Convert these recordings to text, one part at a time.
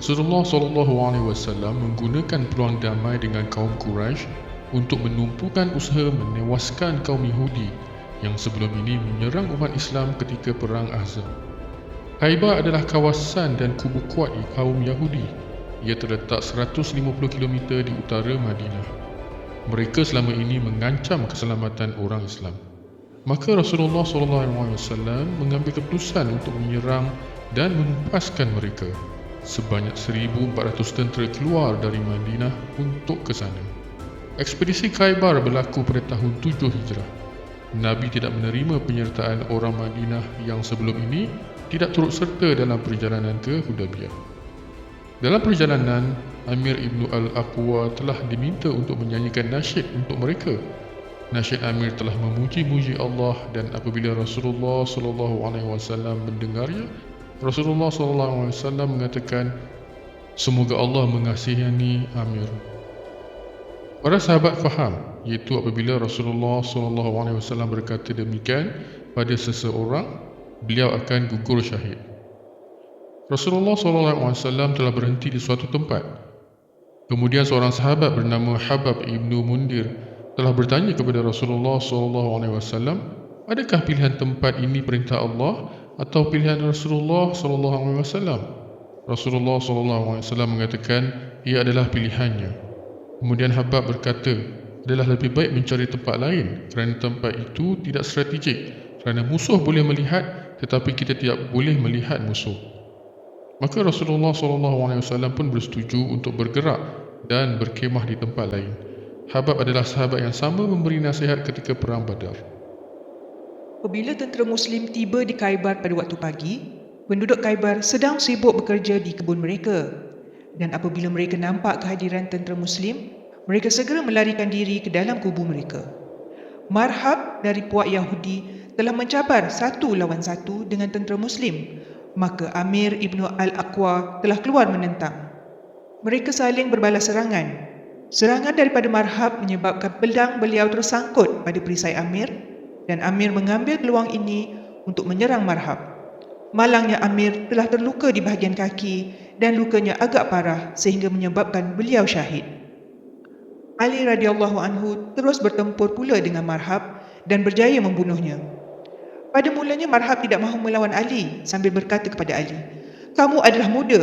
Rasulullah SAW menggunakan peluang damai dengan kaum Quraisy untuk menumpukan usaha menewaskan kaum Yahudi yang sebelum ini menyerang umat Islam ketika Perang Ahzab. Khaybar adalah kawasan dan kubu kuat kaum Yahudi. Ia terletak 150 km di utara Madinah. Mereka selama ini mengancam keselamatan orang Islam. Maka Rasulullah SAW mengambil keputusan untuk menyerang dan menempaskan mereka. Sebanyak 1,400 tentera keluar dari Madinah untuk ke sana. Ekspedisi Khaybar berlaku pada tahun 7 Hijrah. Nabi tidak menerima penyertaan orang Madinah yang sebelum ini tidak turut serta dalam perjalanan ke Hudaybiyah. Dalam perjalanan, Amir Ibn Al-Aqwa telah diminta untuk menyanyikan nasyid untuk mereka. Nasyid Amir telah memuji-muji Allah, dan apabila Rasulullah SAW mendengarnya, Rasulullah SAW mengatakan, "Semoga Allah mengasihani Amir." Para sahabat faham, iaitu apabila Rasulullah SAW berkata demikian pada seseorang, beliau akan gugur syahid. Rasulullah SAW telah berhenti di suatu tempat. Kemudian seorang sahabat bernama Habab ibnu Mundir telah bertanya kepada Rasulullah SAW, adakah pilihan tempat ini perintah Allah atau pilihan Rasulullah SAW? Rasulullah SAW mengatakan ia adalah pilihannya. Kemudian Habab berkata, adalah lebih baik mencari tempat lain kerana tempat itu tidak strategik, kerana musuh boleh melihat tetapi kita tidak boleh melihat musuh. Maka Rasulullah SAW pun bersetuju untuk bergerak dan berkemah di tempat lain. Habab adalah sahabat yang sama memberi nasihat ketika Perang Badar. Apabila tentera Muslim tiba di Khaybar pada waktu pagi, penduduk Khaybar sedang sibuk bekerja di kebun mereka. Dan apabila mereka nampak kehadiran tentera Muslim, mereka segera melarikan diri ke dalam kubu mereka. Marhab dari puak Yahudi telah mencabar 1 lawan 1 dengan tentera Muslim, maka Amir Ibn Al-Aqwa telah keluar menentang. Mereka saling berbalas serangan. Serangan daripada Marhab menyebabkan pedang beliau tersangkut pada perisai Amir, dan Amir mengambil peluang ini untuk menyerang Marhab. Malangnya Amir telah terluka di bahagian kaki dan lukanya agak parah sehingga menyebabkan beliau syahid. Ali radhiyallahu anhu terus bertempur pula dengan Marhab dan berjaya membunuhnya. Pada mulanya Marhab tidak mahu melawan Ali sambil berkata kepada Ali, "Kamu adalah muda."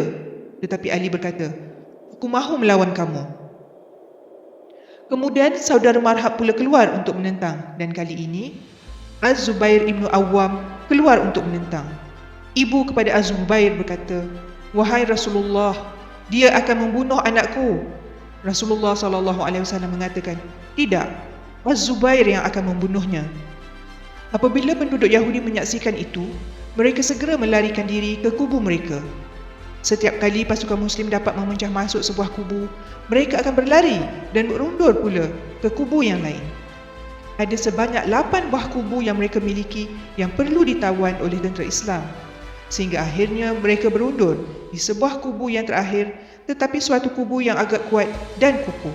Tetapi Ali berkata, "Aku mahu melawan kamu." Kemudian saudara Marhab pula keluar untuk menentang, dan kali ini Az-Zubair ibn Awwam keluar untuk menentang. Ibu kepada Az-Zubair berkata, "Wahai Rasulullah, dia akan membunuh anakku." Rasulullah SAW mengatakan, "Tidak, Az-Zubair yang akan membunuhnya." Apabila penduduk Yahudi menyaksikan itu, mereka segera melarikan diri ke kubu mereka. Setiap kali pasukan Muslim dapat memuncah masuk sebuah kubu, mereka akan berlari dan berundur pula ke kubu yang lain. Ada sebanyak 8 buah kubu yang mereka miliki yang perlu ditawan oleh tentera Islam, sehingga akhirnya mereka berundur di sebuah kubu yang terakhir, tetapi suatu kubu yang agak kuat dan kukuh.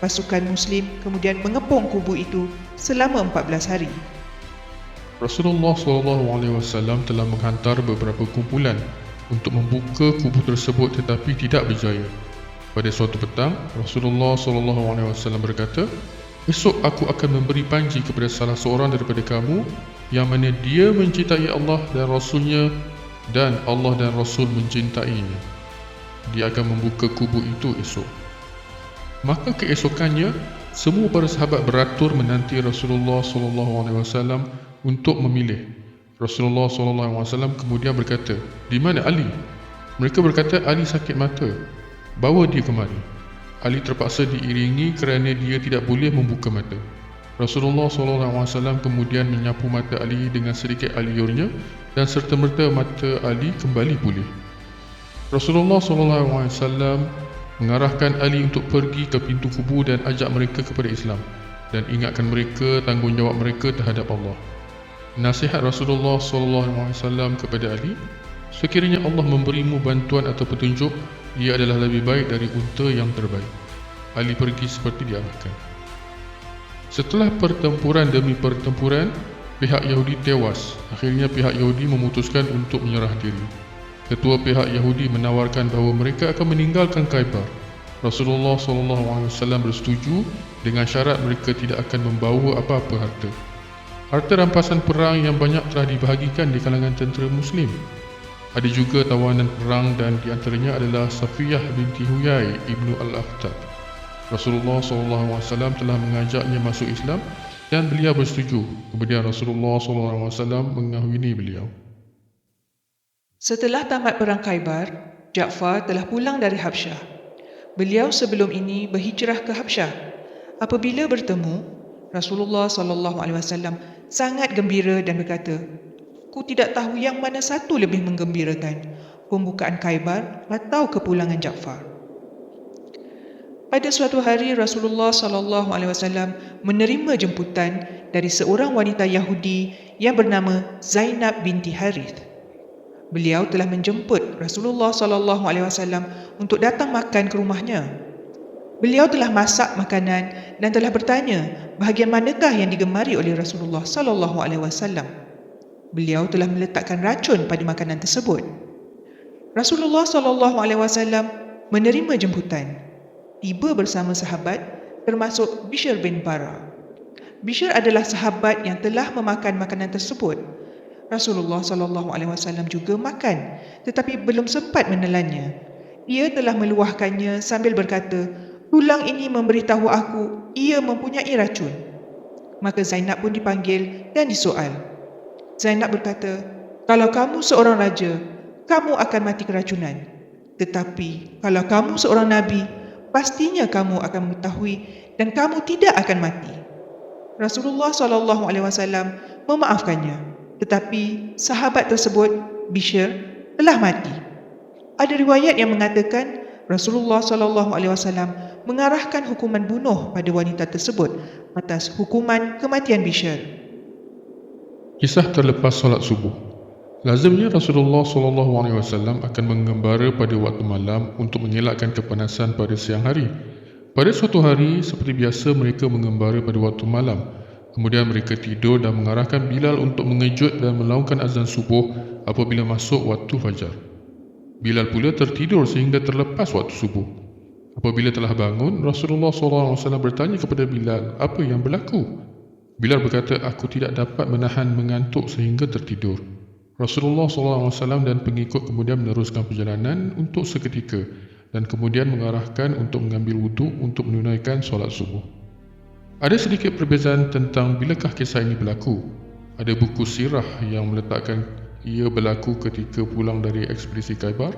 Pasukan Muslim kemudian mengepung kubu itu selama 14 hari. Rasulullah SAW telah menghantar beberapa kumpulan untuk membuka kubu tersebut tetapi tidak berjaya. Pada suatu petang, Rasulullah SAW berkata, "Esok aku akan memberi panji kepada salah seorang daripada kamu yang mana dia mencintai Allah dan Rasulnya dan Allah dan Rasul mencintainya. Dia akan membuka kubu itu esok." Maka keesokannya, semua para sahabat beratur menanti Rasulullah SAW untuk memilih. Rasulullah SAW kemudian berkata, "Di mana Ali?" Mereka berkata, "Ali sakit mata. Bawa dia kemari." Ali terpaksa diiringi kerana dia tidak boleh membuka mata. Rasulullah SAW kemudian menyapu mata Ali dengan sedikit aliurnya dan serta-merta mata Ali kembali pulih. Rasulullah SAW mengarahkan Ali untuk pergi ke pintu kubu dan ajak mereka kepada Islam dan ingatkan mereka tanggungjawab mereka terhadap Allah. Nasihat Rasulullah SAW kepada Ali, sekiranya Allah memberimu bantuan atau petunjuk, ia adalah lebih baik dari unta yang terbaik. Ali pergi seperti diarahkan. Setelah pertempuran demi pertempuran, pihak Yahudi tewas. Akhirnya pihak Yahudi memutuskan untuk menyerah diri. Ketua pihak Yahudi menawarkan bahawa mereka akan meninggalkan Khaybar. Rasulullah SAW bersetuju dengan syarat mereka tidak akan membawa apa-apa harta. Harta rampasan perang yang banyak telah dibahagikan di kalangan tentera Muslim. Ada juga tawanan perang dan di antaranya adalah Safiyah binti Huyai ibnu Al-Akhtab. Rasulullah SAW telah mengajaknya masuk Islam dan beliau bersetuju. Kemudian Rasulullah SAW mengahwini beliau. Setelah tamat perang Khaybar, Ja'far telah pulang dari Habsyah. Beliau sebelum ini berhijrah ke Habsyah. Apabila bertemu, Rasulullah SAW sangat gembira dan berkata, "Ku tidak tahu yang mana satu lebih menggembirakan, pembukaan Khaybar atau kepulangan Ja'far." Pada suatu hari Rasulullah SAW menerima jemputan dari seorang wanita Yahudi yang bernama Zainab binti Harith. Beliau telah menjemput Rasulullah SAW untuk datang makan ke rumahnya. Beliau telah masak makanan dan telah bertanya bahagian manakah yang digemari oleh Rasulullah SAW. Beliau telah meletakkan racun pada makanan tersebut. Rasulullah SAW menerima jemputan, tiba bersama sahabat termasuk Bishr bin Bara. Bishr adalah sahabat yang telah memakan makanan tersebut. Rasulullah SAW juga makan, tetapi belum sempat menelannya. Ia telah meluahkannya sambil berkata, "Tulang ini memberitahu aku ia mempunyai racun." Maka Zainab pun dipanggil dan disoal. Zainab berkata, "Kalau kamu seorang raja, kamu akan mati keracunan. Tetapi kalau kamu seorang nabi, pastinya kamu akan mengetahui dan kamu tidak akan mati." Rasulullah SAW memaafkannya. Tetapi sahabat tersebut, Bishr, telah mati. Ada riwayat yang mengatakan Rasulullah SAW mengarahkan hukuman bunuh pada wanita tersebut atas hukuman kematian Bishr. Kisah terlepas solat subuh. Lazimnya Rasulullah SAW akan mengembara pada waktu malam untuk mengelakkan kepanasan pada siang hari. Pada suatu hari, seperti biasa mereka mengembara pada waktu malam. Kemudian mereka tidur dan mengarahkan Bilal untuk mengejut dan melaungkan azan subuh apabila masuk waktu fajar. Bilal pula tertidur sehingga terlepas waktu subuh. Apabila telah bangun, Rasulullah SAW bertanya kepada Bilal, "Apa yang berlaku?" Bilal berkata, "Aku tidak dapat menahan mengantuk sehingga tertidur." Rasulullah SAW dan pengikut kemudian meneruskan perjalanan untuk seketika dan kemudian mengarahkan untuk mengambil wuduk untuk menunaikan solat subuh. Ada sedikit perbezaan tentang bilakah kisah ini berlaku. Ada buku sirah yang meletakkan ia berlaku ketika pulang dari ekspedisi Khaybar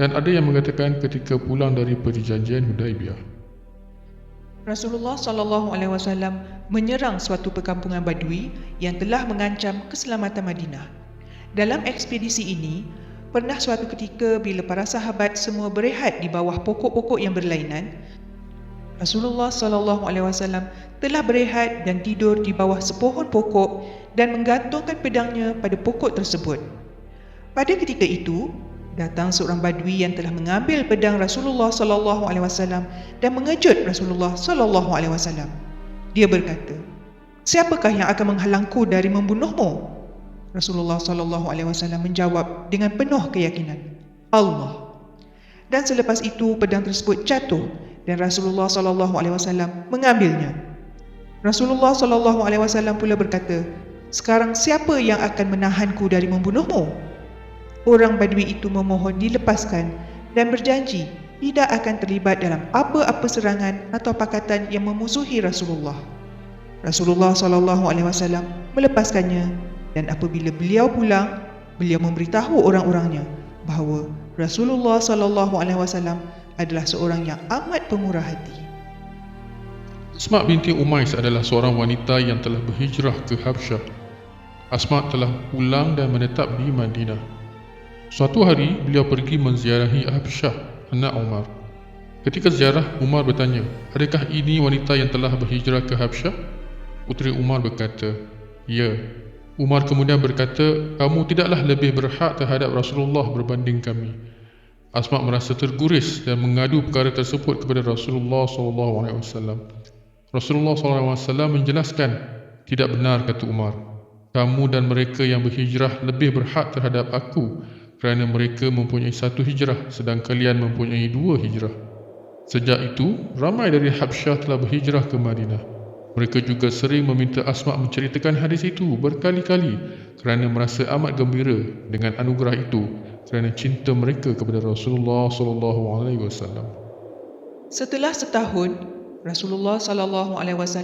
dan ada yang mengatakan ketika pulang dari perjanjian Hudaibiyah. Rasulullah SAW menyerang suatu perkampungan Badui yang telah mengancam keselamatan Madinah. Dalam ekspedisi ini, pernah suatu ketika bila para sahabat semua berehat di bawah pokok-pokok yang berlainan, Rasulullah SAW telah berehat dan tidur di bawah sepohon pokok dan menggantungkan pedangnya pada pokok tersebut. Pada ketika itu, datang seorang badui yang telah mengambil pedang Rasulullah SAW dan mengejut Rasulullah SAW. Dia berkata, "Siapakah yang akan menghalangku dari membunuhmu?" Rasulullah SAW menjawab dengan penuh keyakinan, "Allah." Dan selepas itu pedang tersebut jatuh dan Rasulullah SAW mengambilnya. Rasulullah SAW pula berkata, "Sekarang siapa yang akan menahanku dari membunuhmu?" Orang Badui itu memohon dilepaskan dan berjanji tidak akan terlibat dalam apa-apa serangan atau pakatan yang memusuhi Rasulullah. Rasulullah SAW melepaskannya dan apabila beliau pulang, beliau memberitahu orang-orangnya bahawa Rasulullah SAW adalah seorang yang amat pemurah hati. Asma binti Umais adalah seorang wanita yang telah berhijrah ke Habsyah. Asma telah pulang dan menetap di Madinah. Suatu hari, beliau pergi menziarahi Habsyah, anak Umar. Ketika ziarah, Umar bertanya, "Adakah ini wanita yang telah berhijrah ke Habsyah?" Puteri Umar berkata, "Ya." Umar kemudian berkata, "Kamu tidaklah lebih berhak terhadap Rasulullah berbanding kami." Asma merasa terguris dan mengadu perkara tersebut kepada Rasulullah SAW. Rasulullah SAW menjelaskan, "Tidak benar," kata Umar. "Kamu dan mereka yang berhijrah lebih berhak terhadap aku kerana mereka mempunyai 1 hijrah sedang kalian mempunyai 2 hijrah. Sejak itu, ramai dari Habsyah telah berhijrah ke Madinah. Mereka juga sering meminta Asma' menceritakan hadis itu berkali-kali kerana merasa amat gembira dengan anugerah itu kerana cinta mereka kepada Rasulullah SAW. Setelah setahun, Rasulullah SAW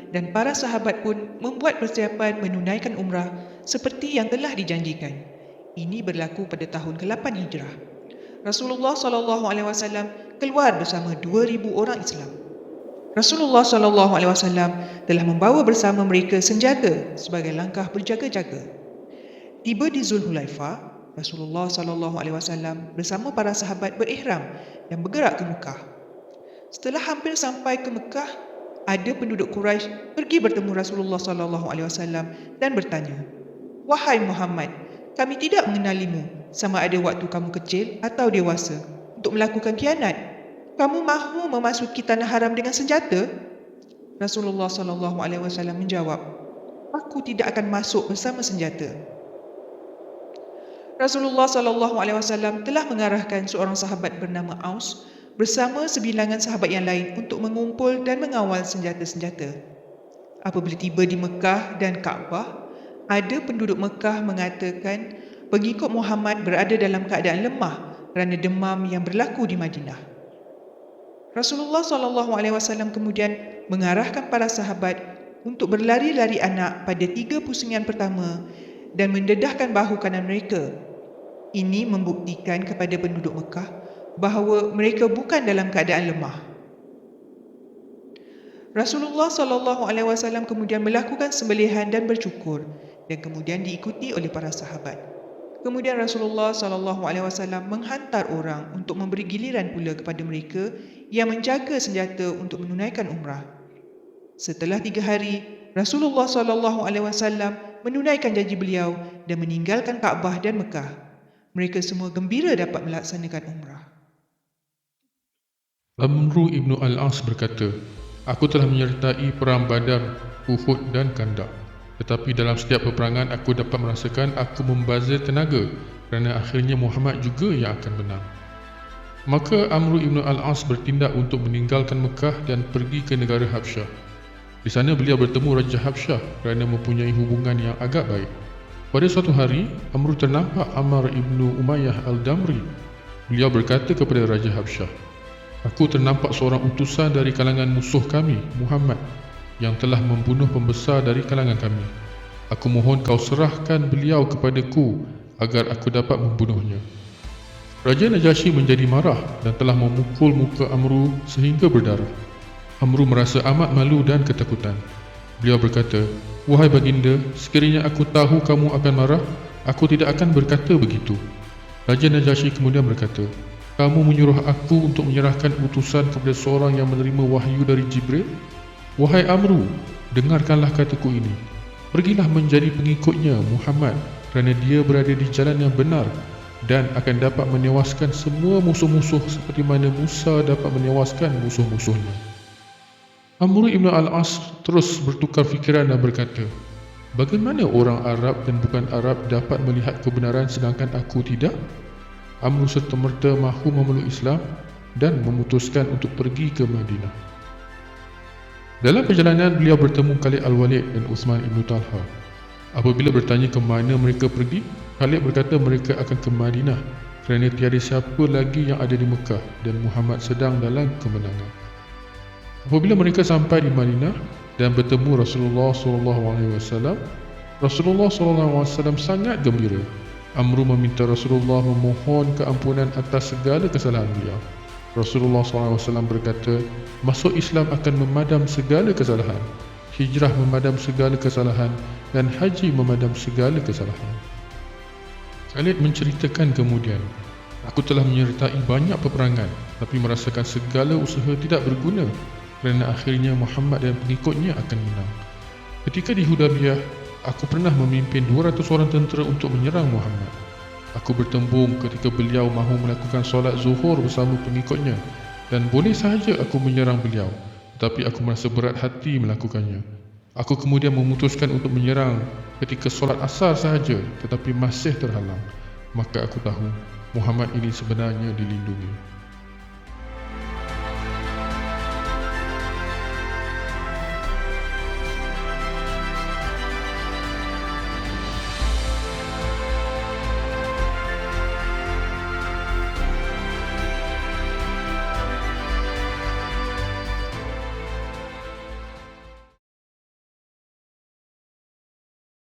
dan para sahabat pun membuat persiapan menunaikan umrah seperti yang telah dijanjikan. Ini berlaku pada tahun ke-8 Hijrah. Rasulullah SAW keluar bersama 2,000 orang Islam. Rasulullah SAW telah membawa bersama mereka senjata sebagai langkah berjaga-jaga. Tiba di Zulhulaifah, Rasulullah SAW bersama para sahabat berihram dan bergerak ke Mekah. Setelah hampir sampai ke Mekah, ada penduduk Quraisy pergi bertemu Rasulullah SAW dan bertanya, "Wahai Muhammad, kami tidak mengenalimu sama ada waktu kamu kecil atau dewasa untuk melakukan khianat. Kamu mahu memasuki tanah haram dengan senjata?" Rasulullah SAW menjawab, "Aku tidak akan masuk bersama senjata." Rasulullah SAW telah mengarahkan seorang sahabat bernama Aus bersama sebilangan sahabat yang lain untuk mengumpul dan mengawal senjata-senjata. Apabila tiba di Mekah dan Kaabah, ada penduduk Mekah mengatakan pengikut Muhammad berada dalam keadaan lemah kerana demam yang berlaku di Madinah. Rasulullah SAW kemudian mengarahkan para sahabat untuk berlari-lari anak pada 3 pusingan pertama dan mendedahkan bahu kanan mereka. Ini membuktikan kepada penduduk Mekah bahawa mereka bukan dalam keadaan lemah. Rasulullah SAW kemudian melakukan sembelihan dan bercukur dan kemudian diikuti oleh para sahabat. Kemudian Rasulullah SAW menghantar orang untuk memberi giliran pula kepada mereka yang menjaga senjata untuk menunaikan umrah. Setelah 3 hari, Rasulullah SAW menunaikan janji beliau dan meninggalkan Kaabah dan Mekah. Mereka semua gembira dapat melaksanakan umrah. Amru ibn al-As berkata, "Aku telah menyertai perang Badar, Uhud dan Khandaq. Tetapi dalam setiap peperangan aku dapat merasakan aku membazir tenaga kerana akhirnya Muhammad juga yang akan menang." Maka Amru ibn al-As bertindak untuk meninggalkan Mekah dan pergi ke negara Habsyah. Di sana beliau bertemu Raja Habsyah kerana mempunyai hubungan yang agak baik. Pada suatu hari, Amru ternampak Ammar ibn Umayyah al-Damri. Beliau berkata kepada Raja Habsyah, "Aku ternampak seorang utusan dari kalangan musuh kami, Muhammad, yang telah membunuh pembesar dari kalangan kami. Aku mohon kau serahkan beliau kepadaku agar aku dapat membunuhnya." Raja Najasyi menjadi marah dan telah memukul muka Amru sehingga berdarah. Amru merasa amat malu dan ketakutan. Beliau berkata, "Wahai baginda, sekiranya aku tahu kamu akan marah, aku tidak akan berkata begitu." Raja Najasyi kemudian berkata, "Kamu menyuruh aku untuk menyerahkan utusan kepada seorang yang menerima wahyu dari Jibril? Wahai Amru, dengarkanlah kataku ini. Pergilah menjadi pengikutnya Muhammad kerana dia berada di jalan yang benar dan akan dapat menewaskan semua musuh-musuh seperti mana Musa dapat menewaskan musuh-musuhnya." Amru ibn al-As terus bertukar fikiran dan berkata, "Bagaimana orang Arab dan bukan Arab dapat melihat kebenaran sedangkan aku tidak?" Amru serta-merta mahu memeluk Islam dan memutuskan untuk pergi ke Madinah. Dalam perjalanan, beliau bertemu Khalid al-Walid dan Uthman ibn Talha. Apabila bertanya ke mana mereka pergi, Khalid berkata mereka akan ke Madinah kerana tiada siapa lagi yang ada di Mekah dan Muhammad sedang dalam kemenangan. Apabila mereka sampai di Madinah dan bertemu Rasulullah SAW, Rasulullah SAW sangat gembira. Amru meminta Rasulullah memohon keampunan atas segala kesalahan beliau. Rasulullah SAW berkata, masuk Islam akan memadam segala kesalahan, hijrah memadam segala kesalahan, dan haji memadam segala kesalahan. Khalid menceritakan kemudian, "Aku telah menyertai banyak peperangan, tapi merasakan segala usaha tidak berguna kerana akhirnya Muhammad dan pengikutnya akan menang. Ketika di Hudaybiyah, aku pernah memimpin 200 orang tentera untuk menyerang Muhammad. Aku bertembung ketika beliau mahu melakukan solat zuhur bersama pengikutnya dan boleh sahaja aku menyerang beliau, tetapi aku merasa berat hati melakukannya. Aku kemudian memutuskan untuk menyerang ketika solat asar sahaja, tetapi masih terhalang. maka aku tahu Muhammad ini sebenarnya dilindungi.